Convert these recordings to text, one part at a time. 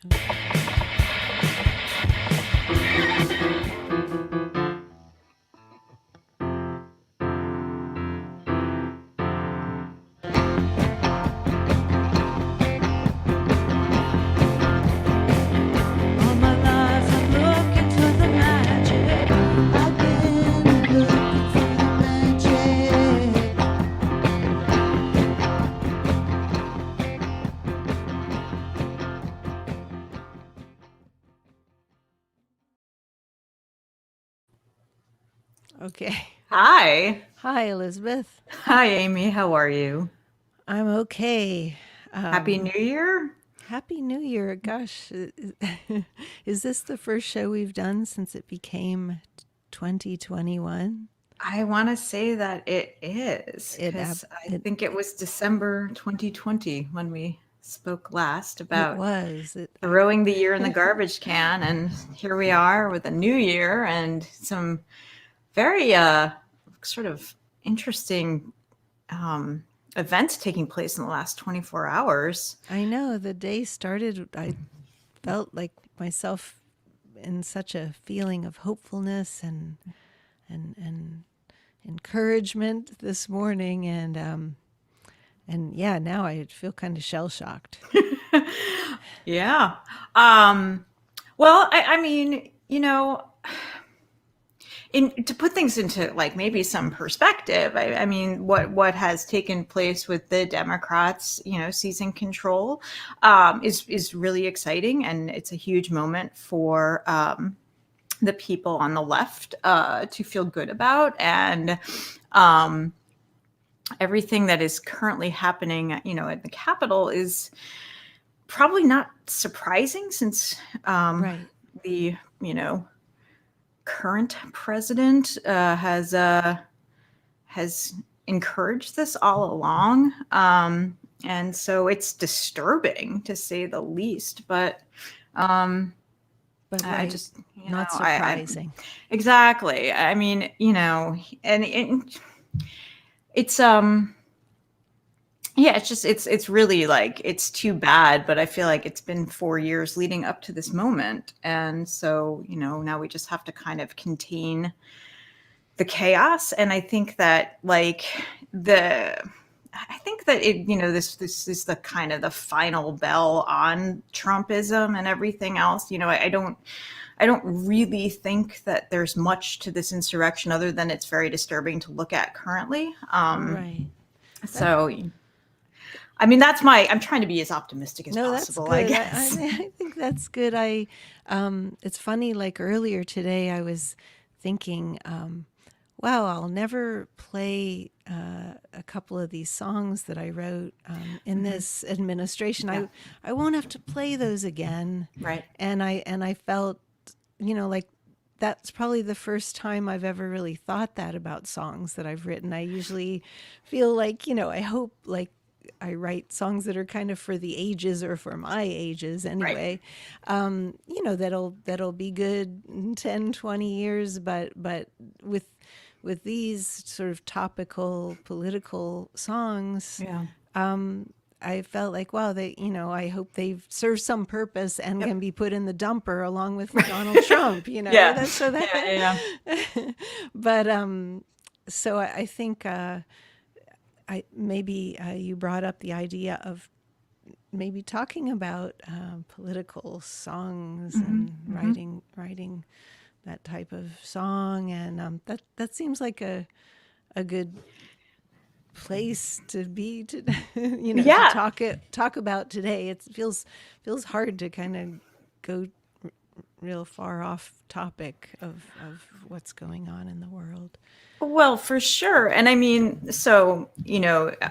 All my life I'm looking for the magic. I've been looking for the magic. Okay. Hi. Hi, Elizabeth. Hi, Amy. How are you? I'm okay. Happy New Year. Happy New Year. Gosh, is this the first show we've done since it became 2021? I want to say that it is It ab- because I it think it was December 2020 when we spoke last it about was. throwing the year in the garbage can. And here we are with a new year and some very sort of interesting events taking place in the last 24 hours. I know the day started. I felt like myself in such a feeling of hopefulness and encouragement this morning, and yeah, now I feel kind of shell shocked. Yeah. Well, I mean, to put things into like maybe some perspective, I mean, what has taken place with the Democrats, seizing control, is really exciting, and it's a huge moment for the people on the left to feel good about, and everything that is currently happening, at the Capitol is probably not surprising since Right. the current president has encouraged this all along, and so it's disturbing to say the least. But But I right, just not I surprising. exactly. I mean, and it's yeah, it's really like it's too bad, but I feel like it's been 4 years leading up to this moment, and so now we just have to kind of contain the chaos. And I think that this is the kind of the final bell on Trumpism and everything else. I don't really think that there's much to this insurrection other than it's very disturbing to look at currently. Right. That So I mean, I'm trying to be as optimistic as No, that's possible, I good. I guess. mean, I think that's good. It's funny. Like earlier today, I was thinking, wow, I'll never play a couple of these songs that I wrote in this administration. Yeah. I won't have to play those again. Right. And I felt, like that's probably the first time I've ever really thought that about songs that I've written. I usually feel like, I hope like I write songs that are kind of for the ages or for my ages Right. anyway. That'll be good in 10, 20 years, but with these sort of topical political songs, Yeah. I felt like, wow, I hope they've served some purpose and Yep. can be put in the dumper along with Donald Trump, Yeah. That's so that, Yeah. Yeah. but, so I think, maybe you brought up the idea of maybe talking about political songs and writing that type of song, and that seems like a good place to be to to Yeah. talk about today. It feels hard to kind of go real far off topic of what's going on in the world. Well, for sure. And I mean, so,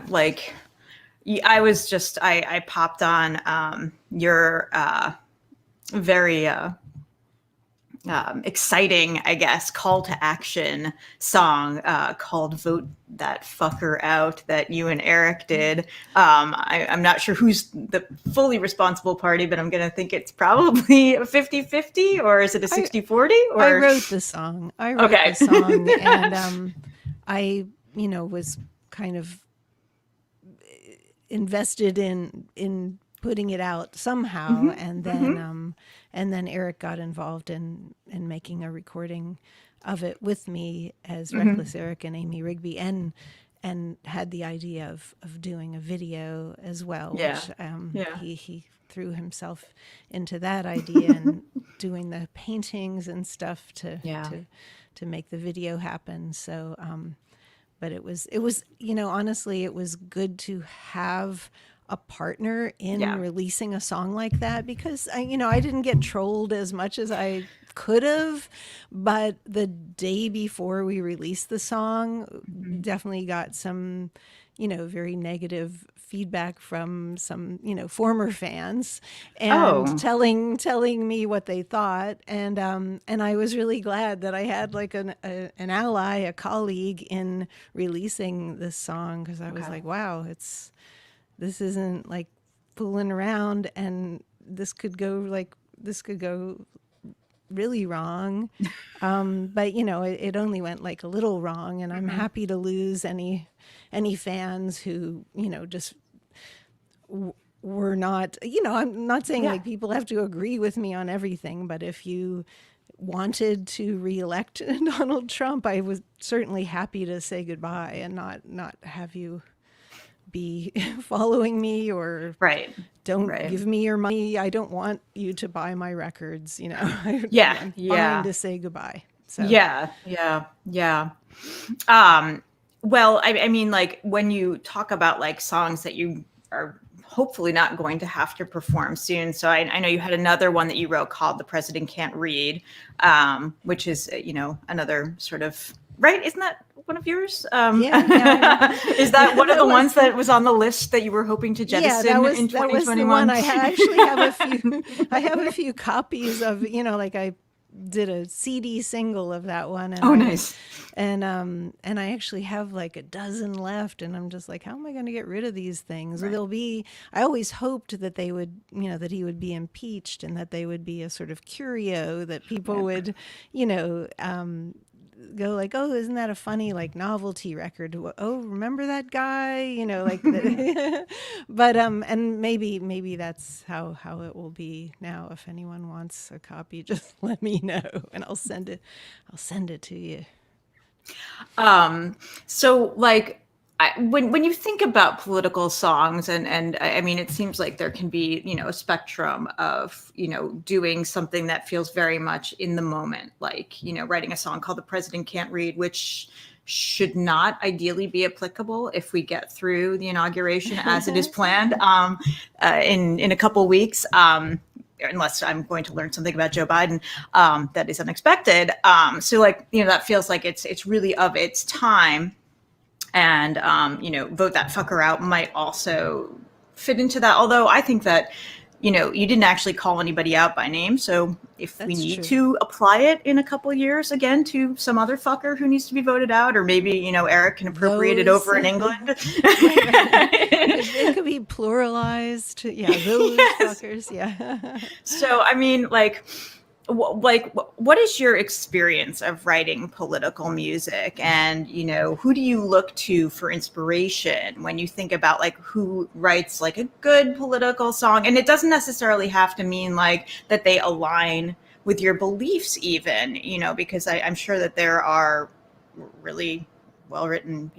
like I popped on your very exciting, I guess, call to action song called "Vote That Fucker Out" that you and Eric did. I'm not sure who's the fully responsible party, but I'm going to think it's probably a 50-50, or is it a I 60-40? I Or wrote the song. okay. And I was kind of invested in putting it out somehow, and then Eric got involved in making a recording of it with me as Reckless Eric and Amy Rigby, and had the idea of doing a video as well, Yeah. which Yeah. he threw himself into that idea and doing the paintings and stuff Yeah. to make the video happen. So but it was honestly, it was good to have a partner in Yeah. releasing a song like that, because I didn't get trolled as much as I could have, but the day before we released the song, definitely got some very negative feedback from some former fans, and Oh, telling me what they thought, and I was really glad that I had like an ally, a colleague, in releasing this song, because I was okay. like, wow, this isn't like fooling around, and this could go really wrong. But it only went like a little wrong, and I'm happy to lose any fans who just were not. I'm not saying Yeah. like people have to agree with me on everything, but if you wanted to reelect Donald Trump, I was certainly happy to say goodbye and not have you be following me, or Right. don't Right. give me your money. I don't want you to buy my records. Yeah. I'm fine Yeah. to say goodbye. So Yeah. Yeah. Yeah. Um, well, I mean, like when you talk about like songs that you are hopefully not going to have to perform soon. So I know you had another one that you wrote called "The President Can't Read," which is another sort of right. Isn't that one of yours? yeah, Is that one of that the was ones that was on the list that you were hoping to yeah, jettison in that was the one. 2021? I actually have a few. I have a few copies of like I did a CD single of that one, Oh, nice. and I actually have like a dozen left, and I'm just like, how am I going to get rid of these things? Right. I always hoped that they would, that he would be impeached, and that they would be a sort of curio that people would, go like, oh, isn't that a funny like novelty record? Oh, remember that guy? Like that. But and maybe that's how it will be now. If anyone wants a copy, just let me know, and I'll send it. I'll send it to you. So like when you think about political songs, and I mean it seems like there can be a spectrum of doing something that feels very much in the moment, like writing a song called "The President Can't Read," which should not ideally be applicable if we get through the inauguration as it is planned in a couple weeks. Unless I'm going to learn something about Joe Biden that is unexpected. So like, that feels like it's really of its time. And, Vote That Fucker Out might also fit into that. Although I think that, you didn't actually call anybody out by name. So if we That's need true. to apply it in a couple of years again to some other fucker who needs to be voted out, or maybe, Eric can appropriate it Those, over in England. right. It could be pluralized. Yeah, those Yes. fuckers. Yeah. So, I mean, what is your experience of writing political music, and who do you look to for inspiration when you think about like who writes like a good political song? And it doesn't necessarily have to mean like that they align with your beliefs even, because I'm sure that there are really well written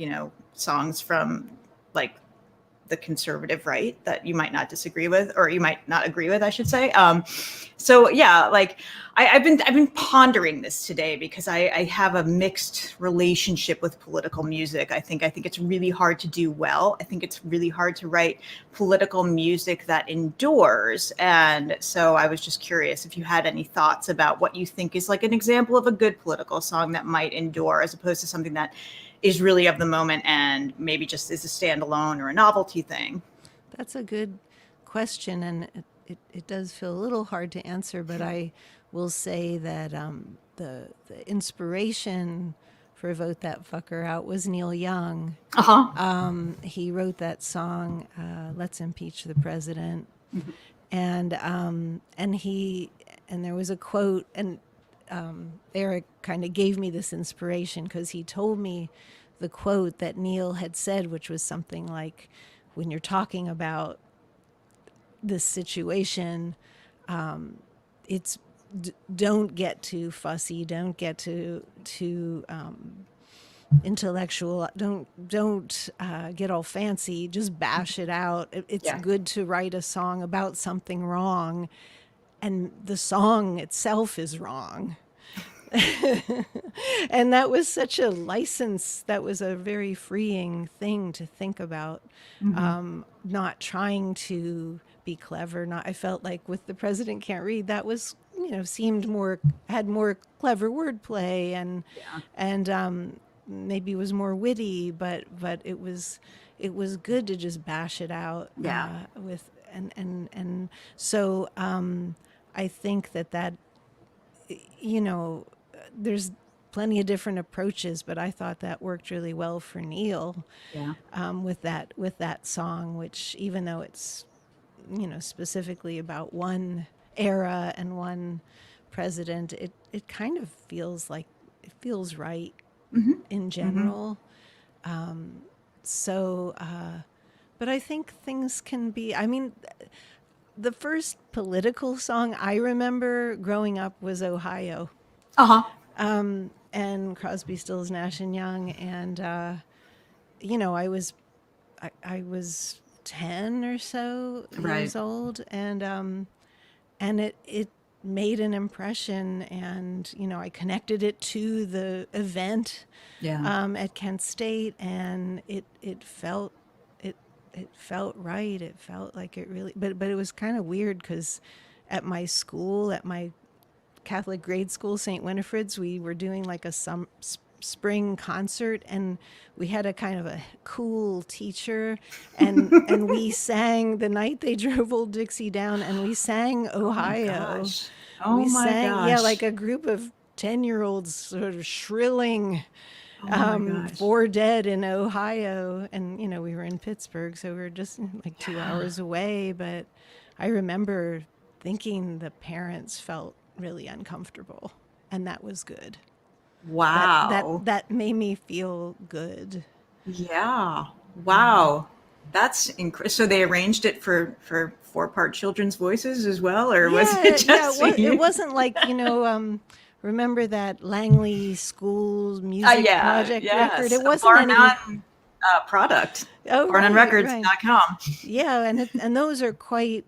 songs from like the conservative right that you might not disagree with, or you might not agree with, I should say. So yeah, like I've been pondering this today, because I have a mixed relationship with political music. I think it's really hard to do well. I think it's really hard to write political music that endures. And so I was just curious if you had any thoughts about what you think is like an example of a good political song that might endure, as opposed to something that is really of the moment and maybe just is a standalone or a novelty thing. That's a good question, and it does feel a little hard to answer, but I will say that the inspiration for Vote That Fucker Out was Neil Young. Uh-huh. He wrote that song, "Let's Impeach the President," and there was a quote, and Eric kind of gave me this inspiration because he told me the quote that Neil had said, which was something like, when you're talking about this situation. It's don't get too fussy, don't get too intellectual, don't get all fancy, just bash it out. It's Yeah. good to write a song about something wrong, and the song itself is wrong. And that was such a license. That was a very freeing thing to think about. Not trying to be clever. Not, I felt like with The President Can't Read, that was, seemed more, had more clever wordplay, Yeah. and maybe was more witty, but it was good to just bash it out Yeah. with and so I think that there's plenty of different approaches, but I thought that worked really well for Neil, Yeah. with that song, which, even though it's specifically about one era and one president, it kind of feels like it feels right in general. So, but I think things can be. I mean, the first political song I remember growing up was Ohio, Uh-huh. and Crosby, Stills, Nash and Young, and I was 10 or so Right. years old, and it made an impression, and I connected it to the event Yeah. at Kent State, and it felt it felt right. It felt like it really, but it was kind of weird because at my school, at my Catholic grade school, St. Winifred's, we were doing like a spring concert, and we had a kind of a cool teacher, and we sang the night they drove Old Dixie down, and we sang Oh my Ohio. gosh. Oh We my sang, yeah, like gosh. a group of 10-year-olds sort of shrilling Oh my gosh. "For Dead" in Ohio, and we were in Pittsburgh, so we were just like 2 hours away. But I remember thinking the parents felt really uncomfortable, and that was good. Wow. That made me feel good. Yeah. Wow. That's incredible. So they arranged it for four-part children's voices as well, or was it Yeah, yeah. just It you? wasn't like remember that Langley School music Yeah. project record? Yes. It wasn't Bar any. None product. Oh, right, right. BarNoneRecords.com. Yeah, and those are quite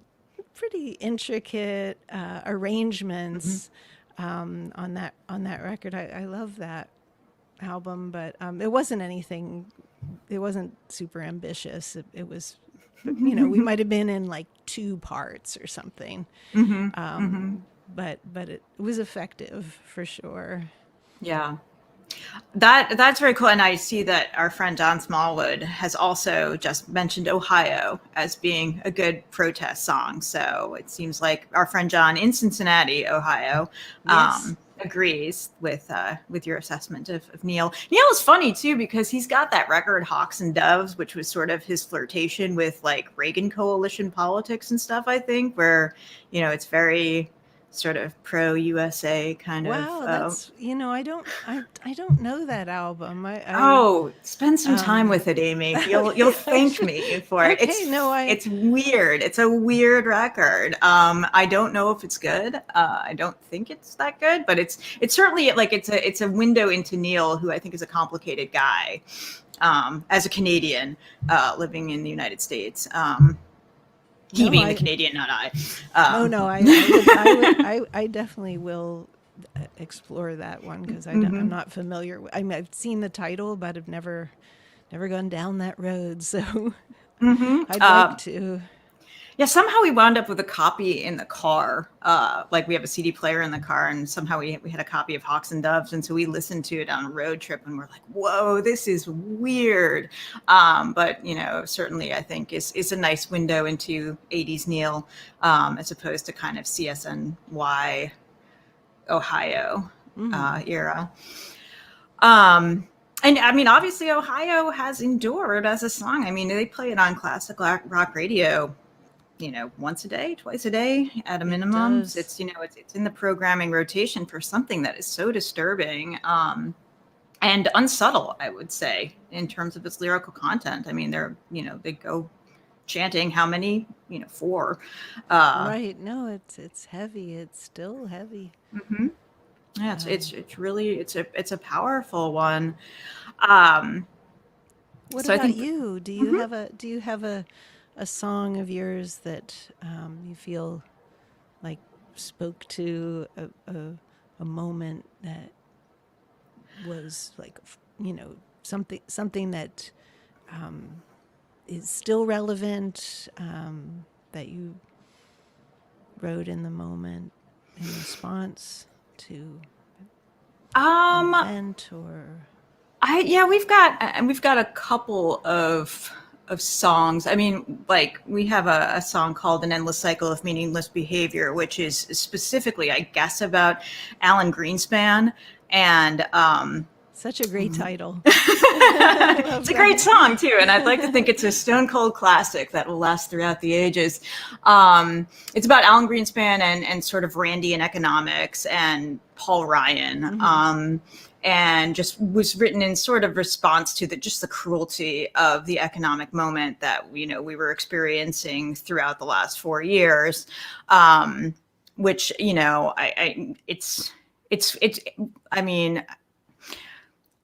pretty intricate arrangements on that record. I love that album, but it wasn't anything. It wasn't super ambitious. It was, we might have been in like two parts or something, but it was effective for sure. Yeah. That's very cool. And I see that our friend John Smallwood has also just mentioned Ohio as being a good protest song. So it seems like our friend John in Cincinnati, Ohio, Yes. agrees with your assessment of Neil. Neil is funny too because he's got that record Hawks and Doves, which was sort of his flirtation with like Reagan coalition politics and stuff. I think where it's very sort of pro USA kind of. Wow, that's I don't know that album. Oh, spend some time with it, Amy. You'll thank Actually, me for it. okay, no, It's weird. It's a weird record. I don't know if it's good. I don't think it's that good, but it's certainly like it's a window into Neil, who I think is a complicated guy, as a Canadian living in the United States. He no, being the Canadian, not I. no, I definitely will explore that one because I'm not familiar. I mean, I've seen the title, but I've never gone down that road. So I'd like to. Yeah, somehow we wound up with a copy in the car. Like we have a CD player in the car, and somehow we had a copy of Hawks and Doves, and so we listened to it on a road trip, and we're like, "Whoa, this is weird." But certainly I think is a nice window into '80s Neil, as opposed to kind of CSNY Ohio era. And I mean, obviously, Ohio has endured as a song. I mean, they play it on classic rock radio once a day, twice a day at a It minimum. does. It's in the programming rotation for something that is so disturbing and unsubtle, I would say, in terms of its lyrical content. I mean, they go chanting how many, 4. Uh, Right. No, it's heavy. It's still heavy. yeah, Um, it's really it's a powerful one. Um, what so I about think you? Do you have a song of yours that you feel like spoke to a moment that was like something that is still relevant, that you wrote in the moment in response to an um event or I yeah, we've got a couple of songs. I mean, like we have a song called "An Endless Cycle of Meaningless Behavior," which is specifically, I guess, about Alan Greenspan. And such a great title. I it's love a great that. song too, and I'd like to think it's a stone cold classic that will last throughout the ages. It's about Alan Greenspan and sort of Randian economics and Paul Ryan. Hmm. And just was written in sort of response to the cruelty of the economic moment that we were experiencing throughout the last 4 years, which it's I mean,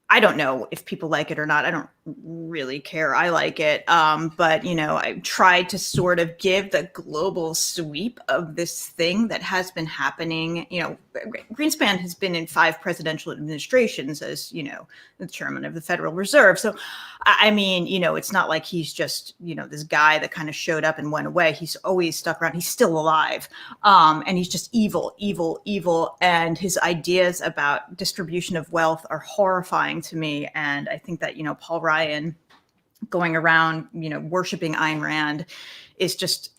I don't know if people like it or not. I don't really care. I like it. But, I tried to sort of give the global sweep of this thing that has been happening. Greenspan has been in 5 presidential administrations as, the chairman of the Federal Reserve. So, I mean, it's not like he's just, this guy that kind of showed up and went away. He's always stuck around. He's still alive. And he's just evil, evil, evil. And his ideas about distribution of wealth are horrifying to me. And I think that, Paul Ryan going around, worshiping Ayn Rand is just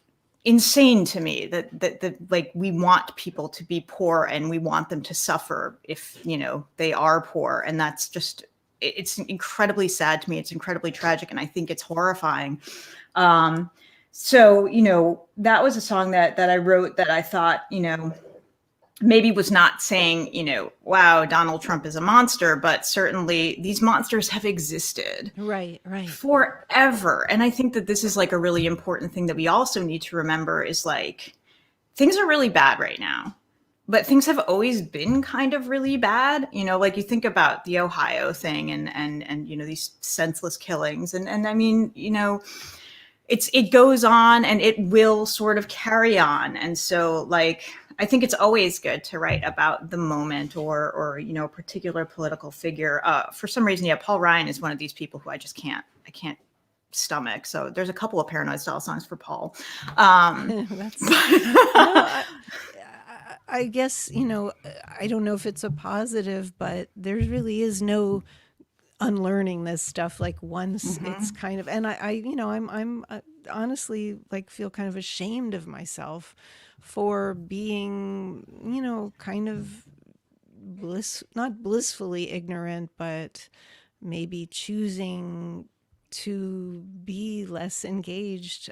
insane to me that like we want people to be poor and we want them to suffer if, they are poor. And that's just, it's incredibly sad to me. It's incredibly tragic. And I think it's horrifying. So, that was a song that I wrote that I thought, maybe was not saying, wow, Donald Trump is a monster, but certainly these monsters have existed Right, right. forever. And I think that this is like a really important thing that we also need to remember is like things are really bad right now. But things have always been kind of really bad, like you think about the Ohio thing and these senseless killings and I mean, it goes on and it will sort of carry on. And so like I think it's always good to write about the moment or a particular political figure. For some reason, yeah, Paul Ryan is one of these people who I can't stomach. So there's a couple of Paranoid Style songs for Paul. That's no. I guess I don't know if it's a positive, but there really is no unlearning this stuff. Like once it's kind of, and I'm honestly like feel kind of ashamed of myself for being kind of not blissfully ignorant, but maybe choosing to be less engaged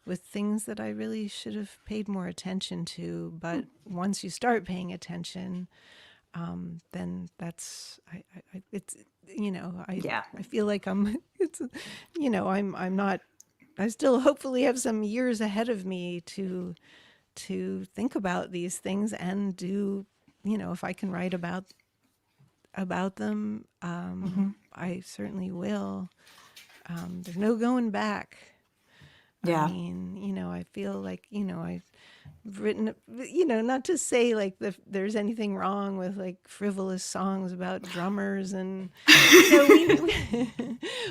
with things that I really should have paid more attention to. But once you start paying attention, then that's it's Yeah. I feel like I'm it's I'm not. I still hopefully have some years ahead of me to think about these things and do if I can write about them, I certainly will. There's no going back. I Yeah. mean, I feel like, I've written, not to say like there's anything wrong with like frivolous songs about drummers and,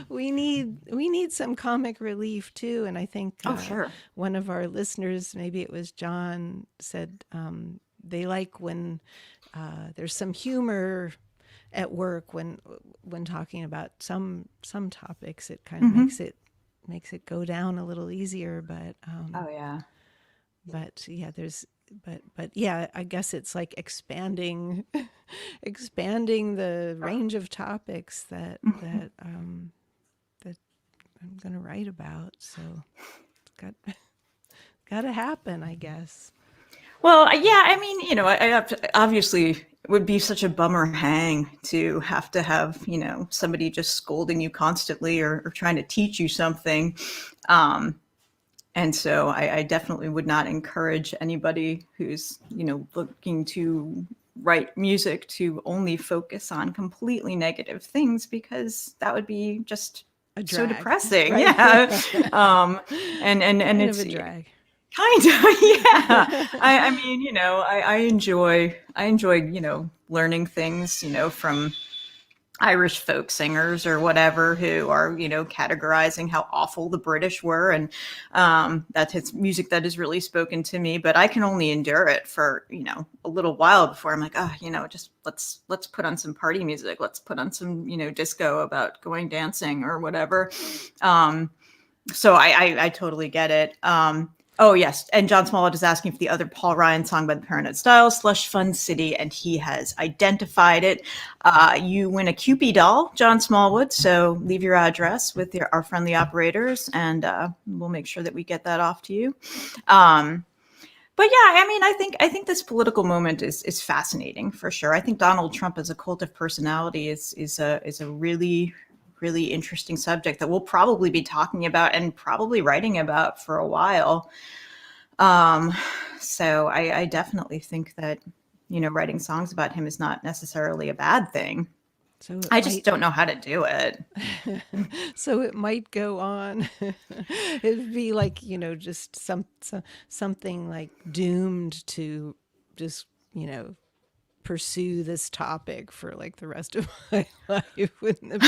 we, we need some comic relief too. And I think Oh, sure. one of our listeners, maybe it was John, said they like when there's some humor at work when talking about some topics. It kind of makes it go down a little easier, Oh, yeah. but yeah, but yeah, I guess it's like expanding expanding the range of topics that I'm going to write about. So it's got to happen, I guess. Well, yeah, I mean, obviously It would be such a bummer hang to have, somebody just scolding you constantly or trying to teach you something. And so I definitely would not encourage anybody who's, looking to write music to only focus on completely negative things, because that would be just A so drag, depressing. right? Yeah. And Kind of it's a drag. kind of, yeah. I mean, I enjoy, learning things, from Irish folk singers or whatever who are, categorizing how awful the British were, and that's music that has really spoken to me. But I can only endure it for a little while before I'm like, oh, just let's put on some party music, let's put on some disco about going dancing or whatever. So I totally get it. Oh, yes. And John Smollett is asking for the other Paul Ryan song by the Paranoid Style, Slush Fund City, and he has identified it. You win a Cupid doll, John Smallwood, so leave your address with our friendly operators, and we'll make sure that we get that off to you. But yeah, I mean, I think this political moment is fascinating for sure. I think Donald Trump as a cult of personality is a really really interesting subject that we'll probably be talking about and probably writing about for a while. So I definitely think that, writing songs about him is not necessarily a bad thing. So it I just might don't know how to do it. so it might go on. It'd be like, just something like doomed to just, pursue this topic for like the rest of my life. Wouldn't it be?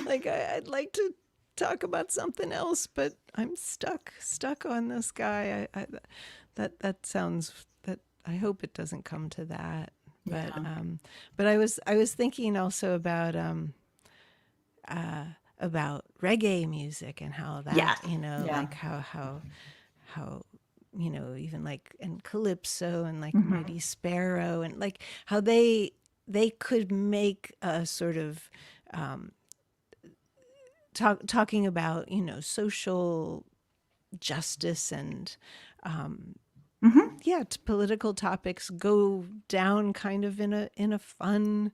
Like I'd like to talk about something else, but I'm stuck on this guy. That sounds that I hope it doesn't come to that. But Yeah. but I was thinking also about reggae music and how that Yes. Yeah. like how even like and calypso and like Hmm. Mighty Sparrow and like how they could make a sort of talking about social justice and Hmm. yeah, political topics go down kind of in a fun,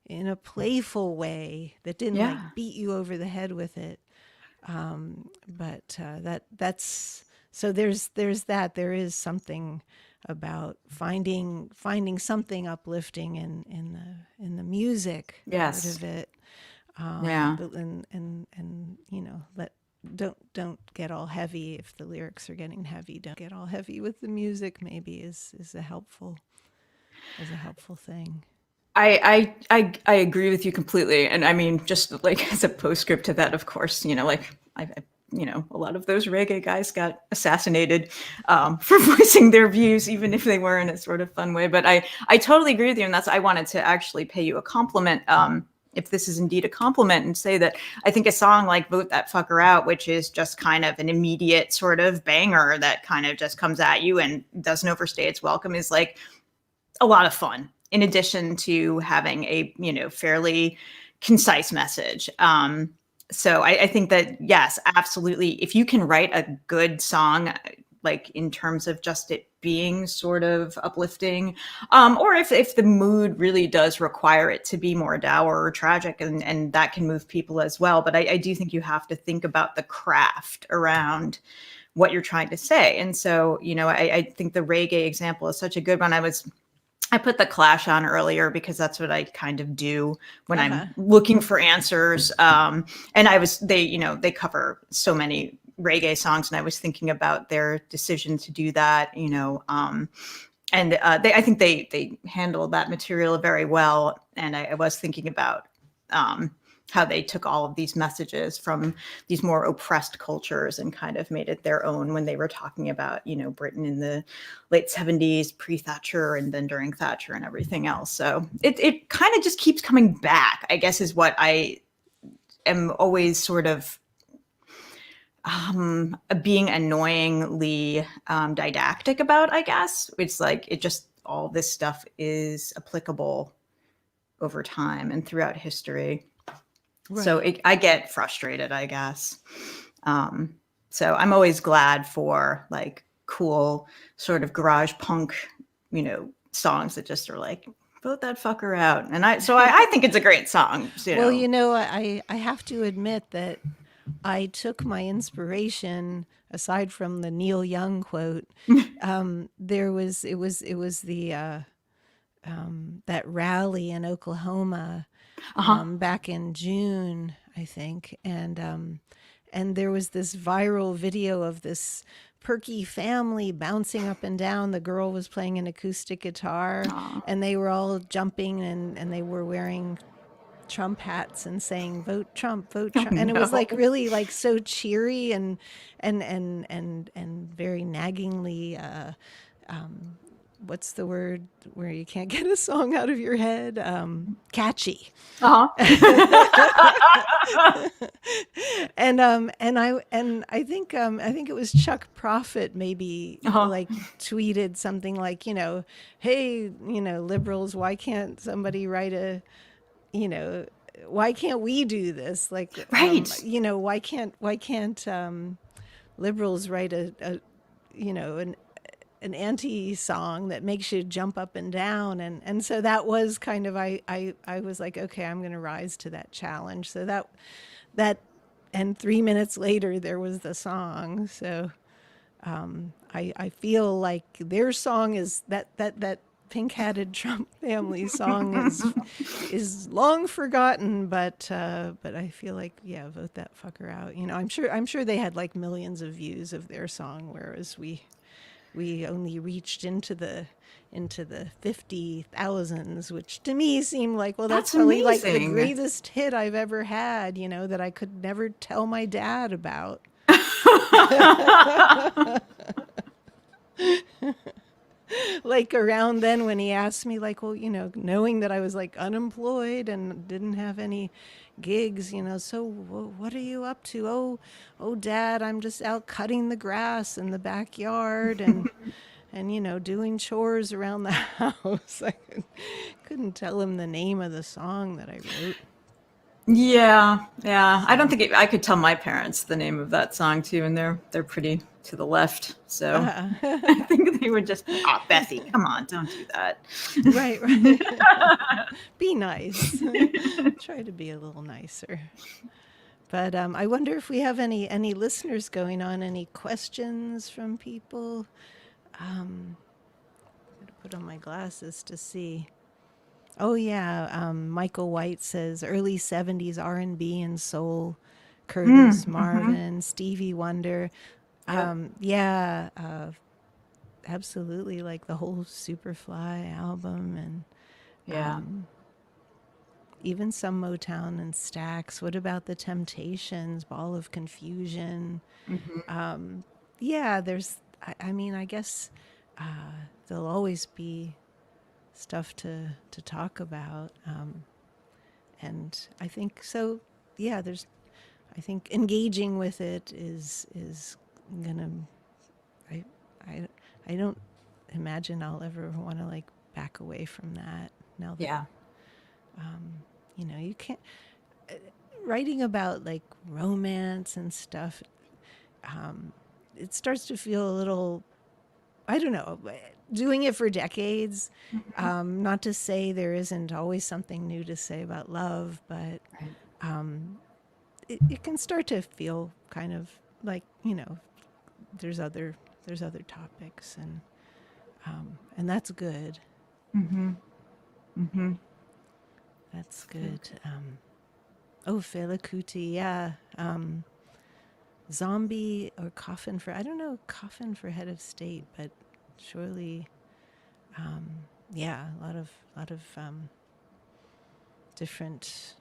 in a playful way that didn't Yeah. like beat you over the head with it. But that's so there's that there is something about finding something uplifting in the music part Yes. of it. Yeah. But and let don't get all heavy if the lyrics are getting heavy. Don't get all heavy with the music. Maybe is a helpful thing. I agree with you completely. And I mean, just like as a postscript to that, of course, like a lot of those reggae guys got assassinated for voicing their views, even if they were in a sort of fun way. But I totally agree with you. And I wanted to actually pay you a compliment. If this is indeed a compliment, and say that I think a song like Vote That Fucker Out, which is just kind of an immediate sort of banger that kind of just comes at you and doesn't overstay its welcome, is like a lot of fun, in addition to having a fairly concise message. So I think that, yes, absolutely, if you can write a good song, like in terms of just it being sort of uplifting, or if the mood really does require it to be more dour or tragic, and that can move people as well. But I do think you have to think about the craft around what you're trying to say. And so, I think the reggae example is such a good one. I put the Clash on earlier because that's what I kind of do when I'm Uh-huh. looking for answers. And they cover so many reggae songs, and I was thinking about their decision to do that, and I think they handled that material very well. And I was thinking about how they took all of these messages from these more oppressed cultures and kind of made it their own when they were talking about, Britain in the late 70s, pre-Thatcher, and then during Thatcher and everything else. So it kind of just keeps coming back, I guess, is what I am always sort of being annoyingly didactic about, I guess. It's like all this stuff is applicable over time and throughout history. So Right. I get frustrated, I guess. Um, so I'm always glad for like cool sort of garage punk, songs that just are like, vote that fucker out. And I think it's a great song. Well, you know, I have to admit that I took my inspiration aside from the Neil Young quote. It was the that rally in Oklahoma back in June, I think, and there was this viral video of this perky family bouncing up and down. The girl was playing an acoustic guitar, and they were all jumping, and they were wearing Trump hats and saying "Vote Trump, vote Trump," and it was like really like so cheery and very naggingly. What's the word where you can't get a song out of your head? Catchy. And I think it was Chuck Prophet maybe like tweeted something like, hey, liberals, why can't somebody write a, why can't we do this? Like, right. Why can't liberals write an anti song that makes you jump up and down, and so that was kind of I was like, okay, I'm going to rise to that challenge. So that and 3 minutes later there was the song. So I feel like their song is that pink-hatted Trump family song is long forgotten, but I feel like, yeah, vote that fucker out. I'm sure they had like millions of views of their song, whereas we only reached into the 50,000s, which to me seemed like, well, that's probably like the greatest hit I've ever had, that I could never tell my dad about. Like around then when he asked me, like, well, knowing that I was like unemployed and didn't have any gigs, so what are you up to? Oh, Dad, I'm just out cutting the grass in the backyard and doing chores around the house. I couldn't tell him the name of the song that I wrote. Yeah. I don't think I could tell my parents the name of that song too, and they're pretty to the left, so I think they would just, Bethy, come on, don't do that. Right. Be nice. Try to be a little nicer. But I wonder if we have any listeners going on, any questions from people. I'm gonna put on my glasses to see. Oh yeah, Michael White says early 70s R&B and soul, Curtis, Marvin, Stevie Wonder. Yeah, absolutely, like the whole Superfly album, and even some Motown and Stax. What about the Temptations, Ball of Confusion? Yeah, there's, I mean, I guess there'll always be stuff to talk about, and I think so. Yeah, I think engaging with it is gonna. I don't imagine I'll ever want to like back away from that. Now that you can't writing about like romance and stuff. It starts to feel a little. I don't know. Doing it for decades, not to say there isn't always something new to say about love, but it can start to feel kind of like, there's other topics, and that's good. That's good. Fela Kuti, yeah. Zombie or Coffin for, I don't know, Coffin for Head of State, but surely, yeah, a lot of different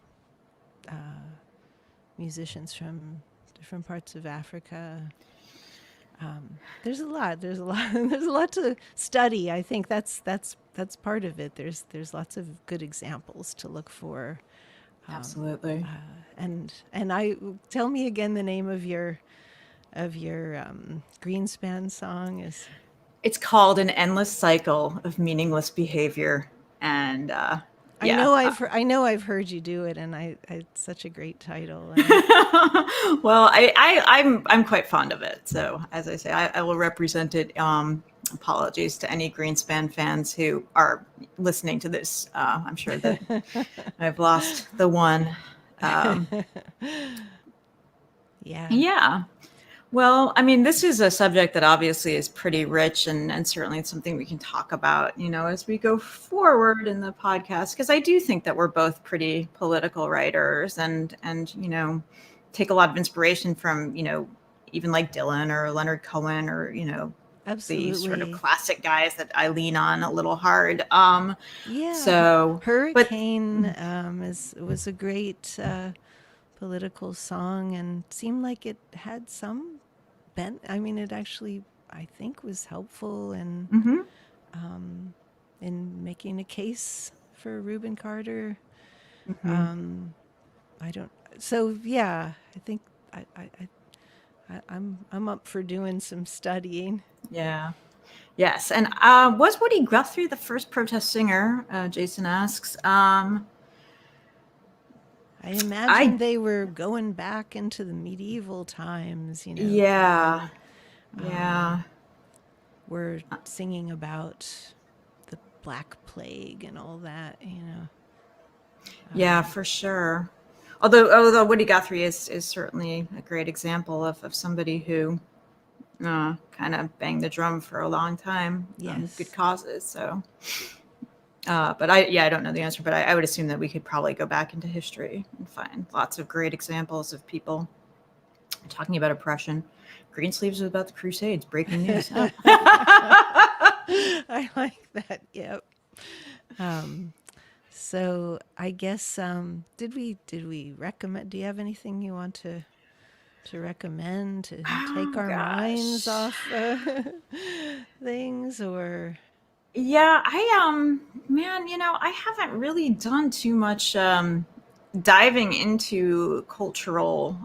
musicians from different parts of Africa. There's a lot to study. I think that's part of it. There's lots of good examples to look for. Absolutely. And tell me again the name of your Greenspan song is. It's called An Endless Cycle of Meaningless Behavior, and I know I've heard you do it, and it's such a great title. Well, I'm quite fond of it. So as I say, I will represent it apologies to any Greenspan fans who are listening to this. I'm sure that I've lost the one. Um, Yeah, yeah. Well, I mean, this is a subject that obviously is pretty rich, and certainly it's something we can talk about, as we go forward in the podcast, because I do think that we're both pretty political writers and take a lot of inspiration from, even like Dylan or Leonard Cohen or, the sort of absolutely. classic guys that I lean on a little hard. Yeah, So, but Hurricane is was a great political song and seemed like it had some I mean, it actually I think was helpful mhm. in making a case for Reuben Carter. Mhm. Um, I don't. So yeah, I think I'm up for doing some studying. Yeah. Yes. And was Woody Guthrie the first protest singer? Jason asks. I imagine I, they were going back into the medieval times. yeah. People Yeah. were singing about the Black Plague and all that. Yeah, for sure. Although Woody Guthrie is certainly a great example of somebody who kind of banged the drum for a long time on good Yes. causes. So, but I don't know the answer, but I would assume that we could probably go back into history and find lots of great examples of people talking about oppression. Greensleeves was about the Crusades. Breaking news. Oh. I like that. Yep. Um, so I guess did we recommend? Do you have anything you want to recommend to take Oh our minds gosh. off things or Yeah, man, I haven't really done too much diving into cultural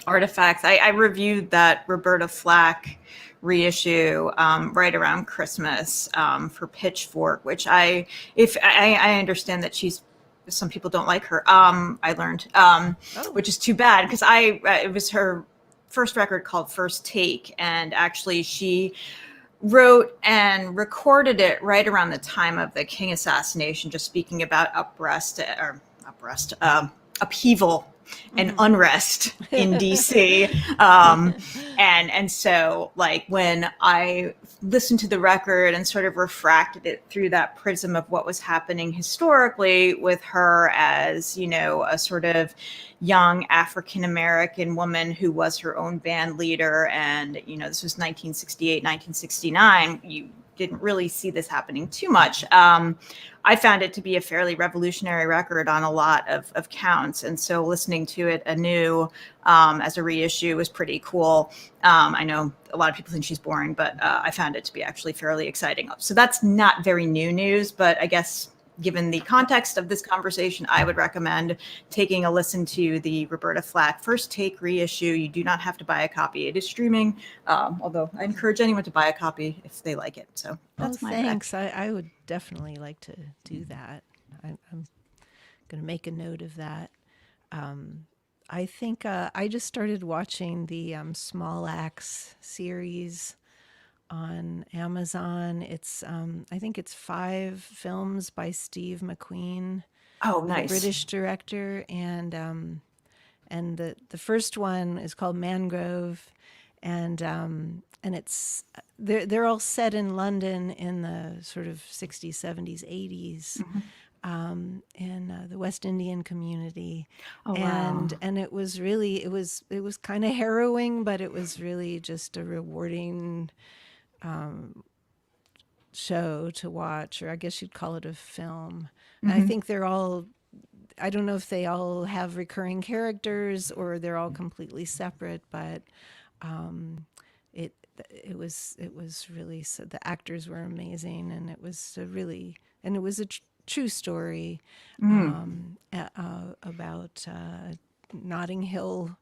artifacts. I reviewed that Roberta Flack reissue right around Christmas for Pitchfork, which I understand that some people don't like her. I learned, oh which is too bad because it was her first record called First Take, and actually she wrote and recorded it right around the time of the King assassination, just speaking about upheaval and mm-hmm. unrest in DC. And so like when I listened to the record and sort of refracted it through that prism of what was happening historically with her as, a sort of young African American woman who was her own band leader. And, this was 1968, 1969. You didn't really see this happening too much. I found it to be a fairly revolutionary record on a lot of counts. And so listening to it anew as a reissue was pretty cool. I know a lot of people think she's boring, but I found it to be actually fairly exciting. So that's not very new news, but I guess given the context of this conversation, I would recommend taking a listen to the Roberta Flack First Take reissue. You do not have to buy a copy. It is streaming, although I encourage anyone to buy a copy if they like it. So Oh, that's my rec. thanks. I would definitely like to do that. I'm going to make a note of that. I think I just started watching the Small Axe series on Amazon. I think it's 5 films by Steve McQueen, Oh, the nice. British director, and the first one is called Mangrove, and it's they're all set in London in the sort of 60s, 70s, 80s, in the West Indian community, Oh, and wow. it was really it was kind of harrowing, but it was really just a rewarding show to watch, or I guess you'd call it a film. And I Mm-hmm. think they're all, I don't know if they all have recurring characters or they're all completely separate, but it it was really, so the actors were amazing, and it was a true story Mm. about Notting Hill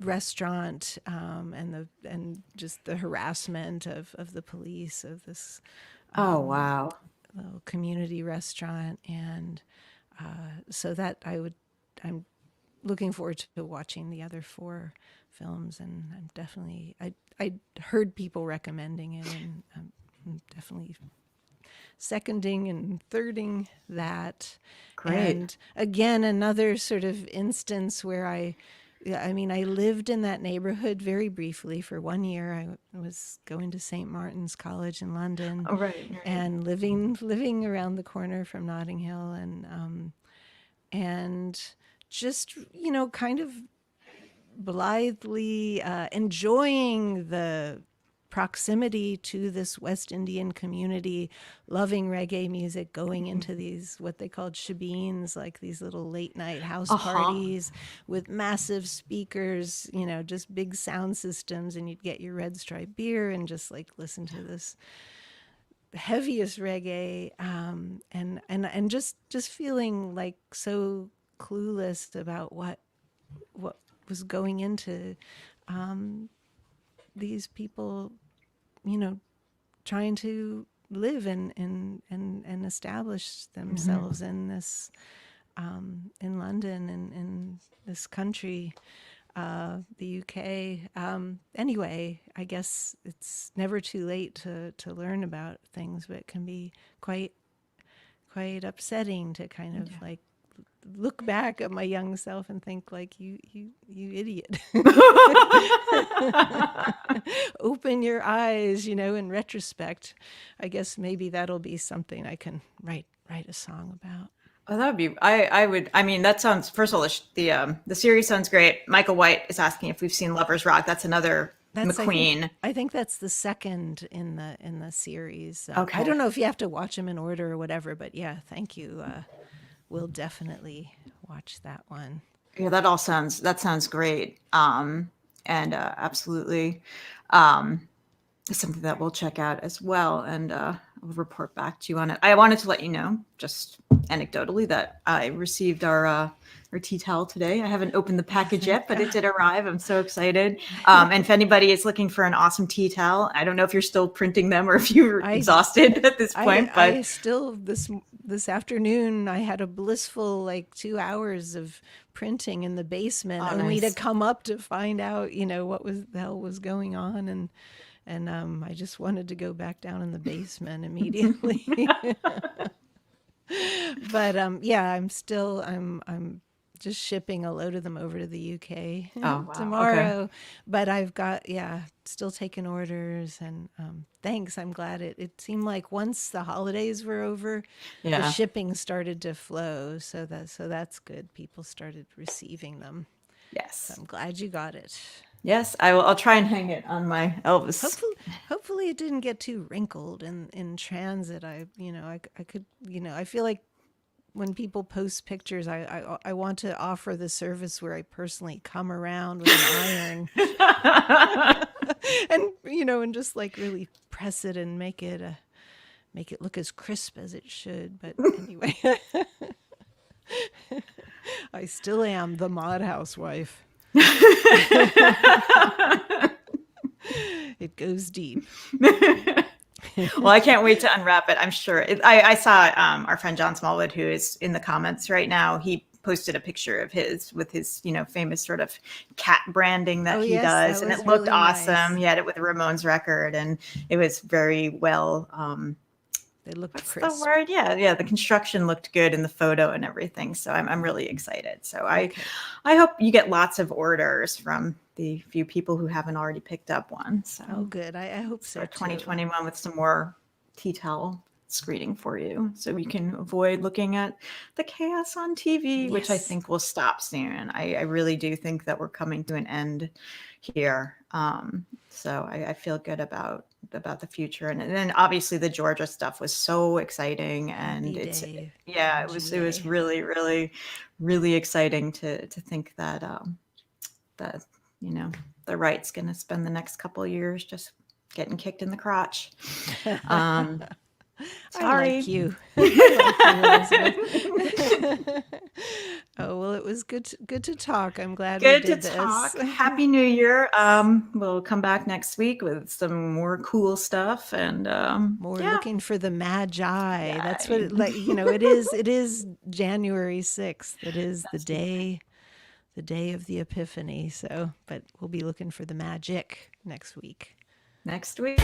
restaurant, and just the harassment of the police of this Oh, wow. little community restaurant. And so that I'm looking forward to watching the other four films, and I'm definitely I heard people recommending it, and I'm definitely seconding and thirding that. Great. And again, another sort of instance where yeah, I mean, I lived in that neighborhood very briefly for 1 year. I was going to St. Martin's College in London, Oh, right, right. and living around the corner from Notting Hill, and just kind of blithely enjoying the proximity to this West Indian community, loving reggae music, going into these what they called shebeens, like these little late night house Uh-huh. parties with massive speakers, just big sound systems, and you'd get your Red Stripe beer and just like listen to this heaviest reggae, and just feeling like so clueless about what was going into these people, you know, trying to live and establish themselves in this in London and in this country, the UK. Anyway, I guess it's never too late to learn about things, but it can be quite upsetting to kind of like look back at my young self and think like you idiot. Open your eyes, in retrospect. I guess maybe that'll be something I can write a song about. Oh, that would be. I would. I mean, that sounds. First of all, the series sounds great. Michael White is asking if we've seen Lovers Rock. That's another That's McQueen. I think that's the second in the series. I Okay. don't know if you have to watch them in order or whatever, but yeah, thank you. We'll definitely watch that one. Yeah, that sounds great. And absolutely, um, something that we'll check out as well, and we'll report back to you on it. I wanted to let you know, just anecdotally, that I received our tea towel today. I haven't opened the package yet, but it did arrive. I'm so excited. And if anybody is looking for an awesome tea towel, I don't know if you're still printing them or if you're I exhausted at this point, I but still this afternoon I had a blissful like 2 hours of printing in the basement, oh, only to nice. come up to find out what was the hell was going on, and I just wanted to go back down in the basement immediately. But yeah, I'm just shipping a load of them over to the UK Oh, wow. Okay. tomorrow. But I've got, yeah, still taking orders, and thanks. I'm glad it seemed like once the holidays were over, the Yeah. shipping started to flow. So that's good. People started receiving them. So Yes. I'm glad you got it. Yes, I will. I'll try and hang it on my Elvis. Hopefully it didn't get too wrinkled in transit. I could, I feel like when people post pictures, I want to offer the service where I personally come around with an iron and just like really press it and make it look as crisp as it should. But anyway, I still am the mod housewife. It goes deep. Well, I can't wait to unwrap it. I'm sure. I saw our friend John Smallwood, who is in the comments right now. He posted a picture of his with his, famous sort of cat branding that Oh he yes, does, that and was it looked really awesome. nice. He had it with a Ramones record, and it was very well. They looked What's the crisp. word? Yeah, yeah. The construction looked good in the photo and everything. So I'm really excited. So Okay. I hope you get lots of orders from the few people who haven't already picked up one. So Oh, good. I hope so start too. 2021 with some more tea towel screening for you, so we can avoid looking at the chaos on TV, which I Yes. think will stop soon. I really do think that we're coming to an end here. So I feel good about the future, and then obviously the Georgia stuff was so exciting, and Happy it's day yeah, in it was GA. really really exciting to think that that you know the right's going to spend the next couple of years just getting kicked in the crotch. Um, I like sorry. you. I like you, Elizabeth. Oh, well, it was good to talk. I'm glad we Good to did this. talk. Happy New Year. We'll come back next week with some more cool stuff, and More yeah, looking for the Magi. That's what yeah, it like, it is January 6th. It is the that's right. day the day of the Epiphany. So, but we'll be looking for the magic next week. Next week.